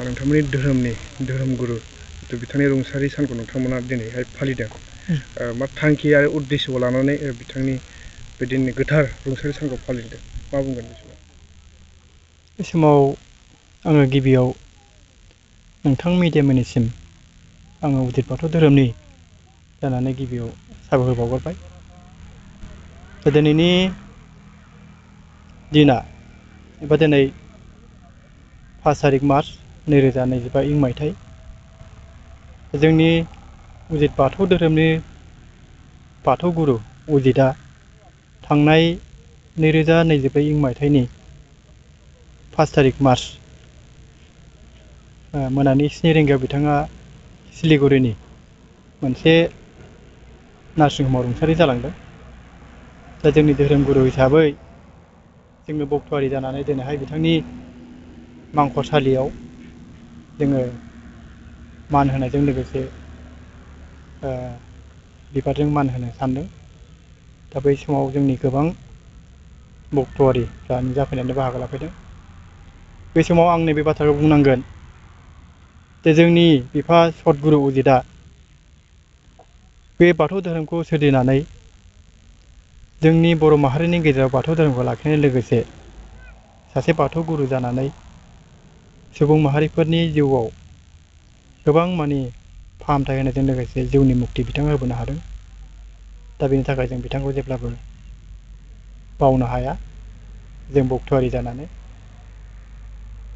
नोंथांमोननि धोरोम गुरु बिथांनि रुंसारि सानखौ नोंथांमोना दिनैहाय फालिदों। मा थांखि आरो उद्देश्यखौ लानानै बिथांनि बिदिनो गोथार रुंसारि सानखौ फालिदों, मा बुंगोन बे समाव? बे समाव आङो गिबियाव नोंथां मिडियामोननिसिम आङो उदित बाथौ धोरोमनि जानानै गिबियाव साबायखर बावहरबाय। दिनैनि दिना एबा दिनै 5 तारिख मार्च 2025 इं मायथाइ। जोंनि उदित बाथौ धोरोमनि बाथौ गुरु उदितआ थांनाय 2024 इं मायथाइनि 5 तारिख मार्च मोनानि 7 रिंगायाव बिथाङा सिलिगुरिनि मोनसे नार्सिं ह'माव रुंसारि जालांदों। दा जोंनि धोरोम गुरु हिसाबै जोङो बक्तआरि जानानै दिनैहाय बिथांनि मांखरसालियाव जोङो मान होनायजों लोगोसे बिबारजों मान होनो सानदों। दा बै समाव जोंनि गोबां बक्तआरिफ्रा नुजाफैनानै बाहागो लाफैदों। बे समाव आं नैबे बाथ्राखौ बुंनांगोन जे जोंनि बिफा सतगुरु उदितआ बे बाथौ धोरोमखौ सोरजिनानै जोंनि बर' माहारिनि गेजेराव बाथौ धोरोमखौ लाखिनाय लोगोसे सासे बाथौ गुरु जानानै सुबुं माहारिफोरनि जिउआव गोबां मानि फाहामथाय होनायजों लोगोसे जिउनि मुक्ति बिथाङा होबोनो हादों। दा बेनि थाखाय जों बिथांखौ जेब्लाबो बावनो हाया। जों बक्तआरि जानानै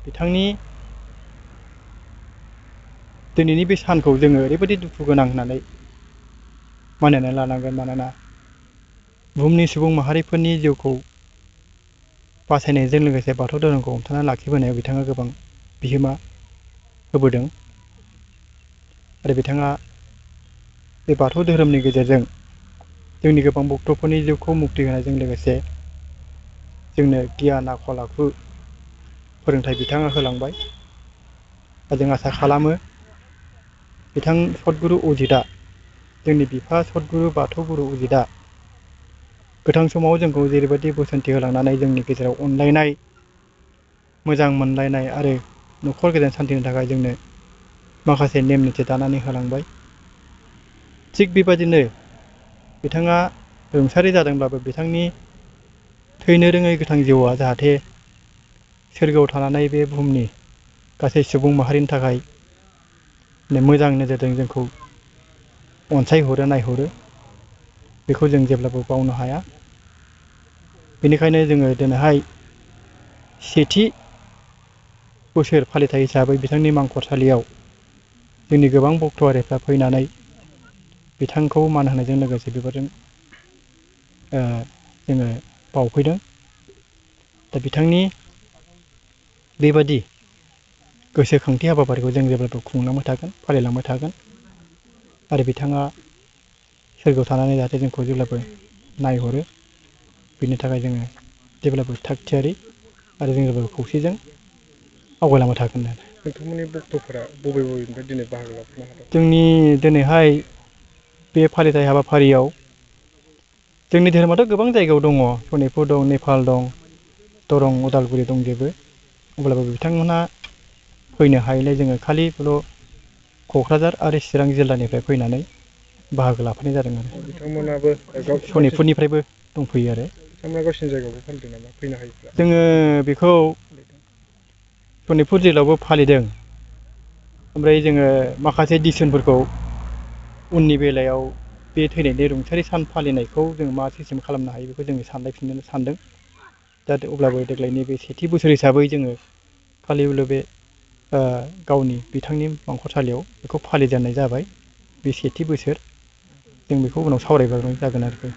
बिथांनि दिनैनि बे सानखौ जोङो ओरैबायदि दुखु गोनां होननानै मानिनानै लानांगोन। मानोना बुहुमनि सुबुं माहारिफोरनि जिउखौ बासायनायजों लोगोसे बाथौ धोरोमखौ हमथाना लाखिबोनायाव बिथाङा गोबां बिहोमा होबोदों आरो बिथाङा बे बाथौ धोरोमनि गेजेरजों जोंनि गोबां भक्तफोरनि जिउखौ मुक्ति होनायजों लोगोसे जोंनो गियान आखल आखु फोरोंथाइ बिथाङा होलांबाय। जों आसा खालामो बिथां सतगुरु उदितआ जोंनि बिफा सतगुरु बाथौ गुरु उदितआ गोथां समाव जोंखौ जेरैबायदि बोसोनथि होलांनानै जोंनि गेजेराव अनलायनाय मोजां मोनलायनाय आरो न'खर गोजोन सान्थिनि थाखाय जोंनो माखासे नेम निथि दानानै होलांबाय। थिग बेबादिनो बिथाङा रुंसारि जादोंब्लाबो बिथांनि थैनो रोङै गोथां जिउआ जाहाथे सोरगोआव थानानै बे बुहुमनि गासै सुबुं माहारिनि थाखाय मोजां नोजोरजों जोंखौ अनसायहरो नायहरो, बेखौ जों जेब्लाबो बावनो हाया। बेनिखायनो जोङो दिनैहाय सेथि बोसोर फालिथाय हिसाबै बिथांनि मांखरसालियाव जोंनि गोबां भक्तआरिफ्रा फैनानै बिथांखौ मान होनायजों लोगोसे बिबारजों जोङो बावफैदों। दा बिथांनि बेबादि गोसोखांथि हाबाफारिखौ जों जेब्लाबो खुंलांबाय थागोन, फालिलांबाय थागोन आरो बिथाङा सोरगोआव थानानै जाहाथे जोंखौ जेब्लाबो नायहरो बिनि थाखाय जोङो जेब्लाबो थाग थियारि आरो जों जेब्लाबो खौसेजों आवगायलांबाय थागोन। नोंथांमोननि भक्तफोरा बबेनिफ्राय दिनै बाहागो लाफैनो हादों? जोंनि दिनैहाय बे फालिथाय हाबाफारियाव जोंनि धोरोमाथ' गोबां जायगायाव दङ। सनितपुर दं, नेपाल दं, दरं उदालगुरि दंजोबो। अब्लाबो बिथांमोनहा फैनो हायैलाय जोङो खालिल' क'क्राझार आरो चिरां जिल्लानिफ्राय फैनानै बाहागो लाफैनाय जादों आरो बिथांमोनाबो सनितपुरनिफ्रायबो दंफैयो आरो बिथांमोना गावसिनि जायगायावबो फालिदों नामा फैनो हायैफ्रा? जोङो बेखौ सनितपुर जिल्लायावबो फालिदों। ओमफ्राय जोङो माखासे डिसिसनफोरखौ उननि बेलायाव बे थैनायनि रुंसारि सान फालिनायखौ जों मा सिस्टेम खालामनो हायो बेखौ जोङो साननायफिननो सानदों। दा अब्लाबो देग्लायनि बे सेथि बोसोर हिसाबै जोङो खालिबोल' बे गावनि बिथांनि मांखरसालियाव बेखौ फालिजेननाय जाबाय। बे सेथि बोसोर जों बेखौ उनाव सावरायबावनाय जागोन आरोखि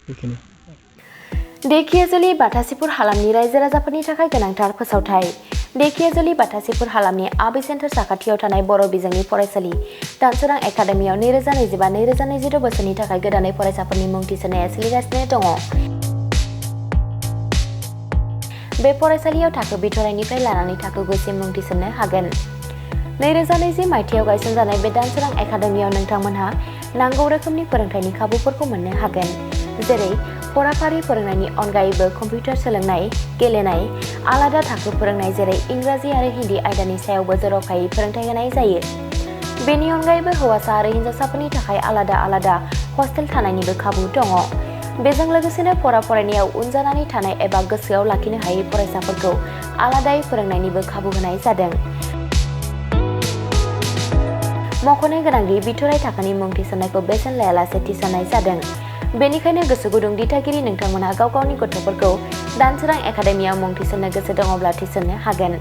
बेखिनि। ढेकियाजुलि बाथासिपुर हालामनि रायजो राजाफोरनि थाखाय गोनांथार फोसावथाय। ढेकियाजुलि बाथासिपुर हालामनि आबै सेन्टार साखाथियाव थानाय बर' बिजोंनि फरायसालि दानसोरां एकाडेमियाव 2025-2026 बोसोरनि थाखाय गोदानै फरायसाफोरनि मुं थिसननाया सोलिगासिनो दङ। बे फरायसालियाव थाखो बिथराइनिफ्राय लानानै थाखो 9 सिम मुं थिसननो हागोन। 2020 मायथाइयाव गायसनजानाय बे दानसोरां एकाडेमियाव नोंथांमोनहा नांगौ रोखोमनि फोरोंथायनि खाबुफोरखौ मोननो हागोन। जेरै फराफारि फोरोंनायनि अनगायैबो कम्पिउटार सोलोंनाय, गेलेनाय, आलादा थाखो फोरोंनाय जेरै इंराजि आरो हिन्दी आयदानि सायावबो जर'खायै फोरोंथाय होनाय जायो। बेनि अनगायैबो हौवासा आरो हिन्जावसाफोरनि थाखाय आलादा आलादा हस्टेल थानायनिबो खाबु दङ। बेजों लोगोसेनो फरायनायाव उन जानानै थानाय एबा गोसोआव लाखिनो हायै फरायसाफोरखौ आलादायै फोरोंनायनिबो खाबु होनाय जादों। मख'नो गोनांदि बिथराइ थाखोनि मुं थिसननायखौ बेसेन लायालासे थिसननाय जादों। बेनिखायनो गोसो गुदुं दिथागिरि नोंथांमोनहा गाव गावनि गथ'फोरखौ दानसोरां एकाडेमियाव मुं थिसननो गोसो दङब्ला थिसननो हागोन।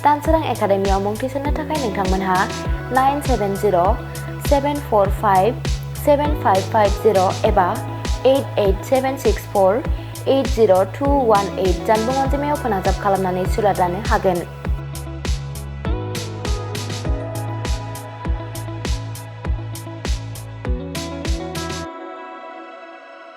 दानसोरां एकाडेमियाव मुं थिसननो थाखाय नोंथांमोनहा 977074575550 एबा 88764802118 जानबुं अनजिमायाव फोनांजाब खालामनानै सुलाद लानो हागोन।